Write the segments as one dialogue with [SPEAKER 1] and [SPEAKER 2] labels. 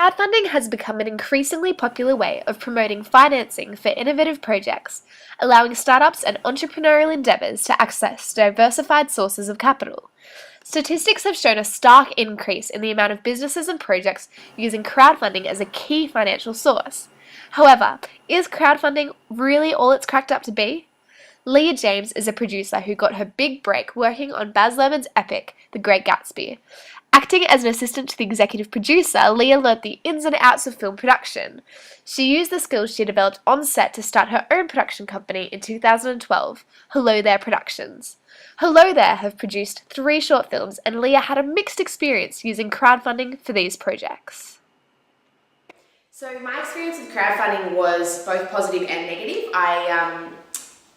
[SPEAKER 1] Crowdfunding has become an increasingly popular way of promoting financing for innovative projects, allowing startups and entrepreneurial endeavors to access diversified sources of capital. Statistics have shown a stark increase in the amount of businesses and projects using crowdfunding as a key financial source. However, is crowdfunding really all it's cracked up to be? Leah James is a producer who got her big break working on Baz Luhrmann's epic, The Great Gatsby. Acting as an assistant to the executive producer, Leah learnt the ins and outs of film production. She used the skills she developed on set to start her own production company in 2012, Hello There Productions. Hello There have produced 3 short films, and Leah had a mixed experience using crowdfunding for these projects.
[SPEAKER 2] So my experience with crowdfunding was both positive and negative.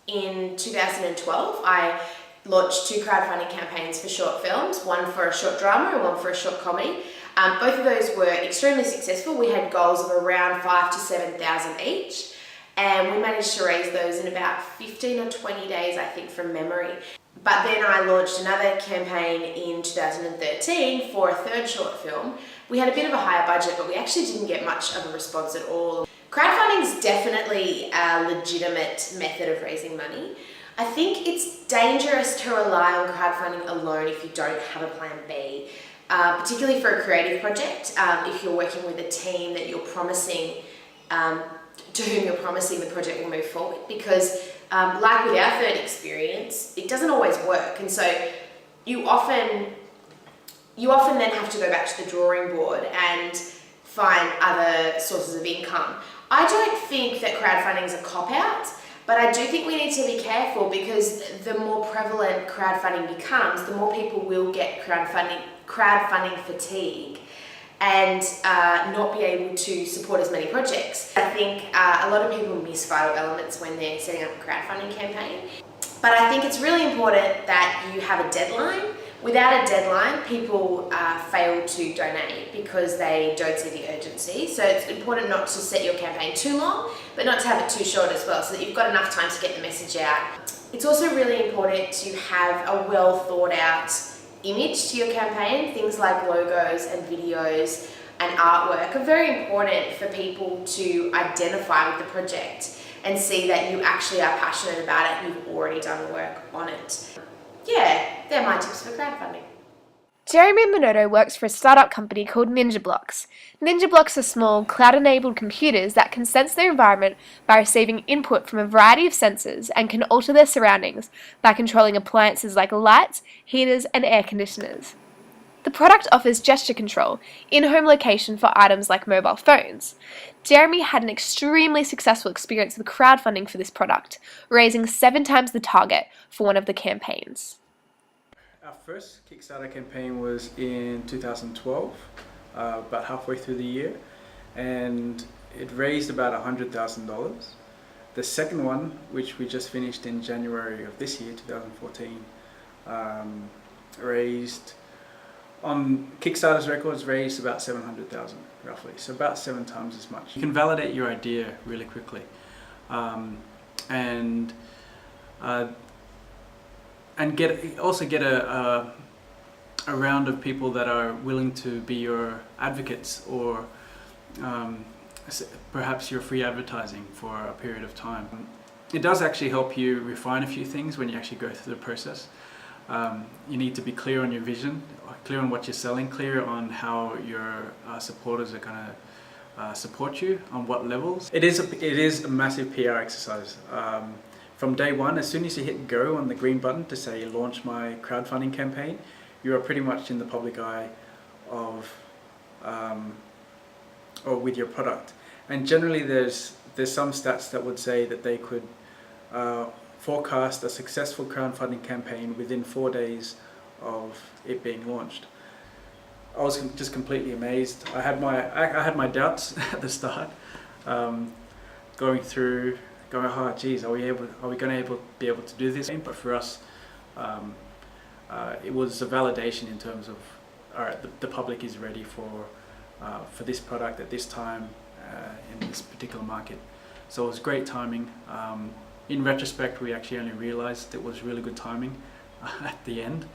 [SPEAKER 2] In 2012, I launched 2 crowdfunding campaigns for short films, one for a short drama and one for a short comedy. Both of those were extremely successful. We had goals of around 5,000 to 7,000 each, and we managed to raise those in about 15 or 20 days, I think, from memory. But then I launched another campaign in 2013 for a 3rd short film. We had a bit of a higher budget, but we actually didn't get much of a response at all. Crowdfunding is definitely a legitimate method of raising money. I think it's dangerous to rely on crowdfunding alone if you don't have a plan B, particularly for a creative project. If you're working with a team that you're promising, to whom you're promising the project will move forward, because like with our 3rd experience, it doesn't always work, and so you often then have to go back to the drawing board and find other sources of income. I don't think that crowdfunding is a cop-out, but I do think we need to be careful, because the more prevalent crowdfunding becomes, the more people will get crowdfunding fatigue and not be able to support as many projects. I think a lot of people miss vital elements when they're setting up a crowdfunding campaign. But I think it's really important that you have a deadline. Without a deadline, people fail to donate because they don't see the urgency. So it's important not to set your campaign too long, but not to have it too short as well, so that you've got enough time to get the message out. It's also really important to have a well thought out image to your campaign. Things like logos and videos and artwork are very important for people to identify with the project and see that you actually are passionate about it and you've already done work on it. Yeah, they're my tips for crowdfunding.
[SPEAKER 1] Jeremy Minotto works for a startup company called Ninja Blocks. Ninja Blocks are small, cloud-enabled computers that can sense their environment by receiving input from a variety of sensors and can alter their surroundings by controlling appliances like lights, heaters, and air conditioners. The product offers gesture control, in-home location for items like mobile phones. Jeremy had an extremely successful experience with crowdfunding for this product, raising 7 times the target for one of the campaigns.
[SPEAKER 3] Our first Kickstarter campaign was in 2012, about halfway through the year, and it raised about $100,000. The second one, which we just finished in January of this year, 2014, raised, on Kickstarter's records, raised about $700,000 roughly, so about 7 times as much. You can validate your idea really quickly, and get a round of people that are willing to be your advocates, or perhaps your free advertising for a period of time. It does actually help you refine a few things when you actually go through the process. You need to be clear on your vision, clear on what you're selling, clear on how your supporters are going to support you, on what levels. It is a massive PR exercise. From day one, as soon as you hit go on the green button to say launch my crowdfunding campaign, you are pretty much in the public eye of or with your product. And generally there's some stats that would say that they could forecast a successful crowdfunding campaign within 4 days of it being launched. I was just completely amazed. I had my doubts at the start, going, oh geez, are we going to be able to do this? But for us, it was a validation in terms of, all right, the public is ready for this product at this time in this particular market. So it was great timing. In retrospect, we actually only realized it was really good timing at the end.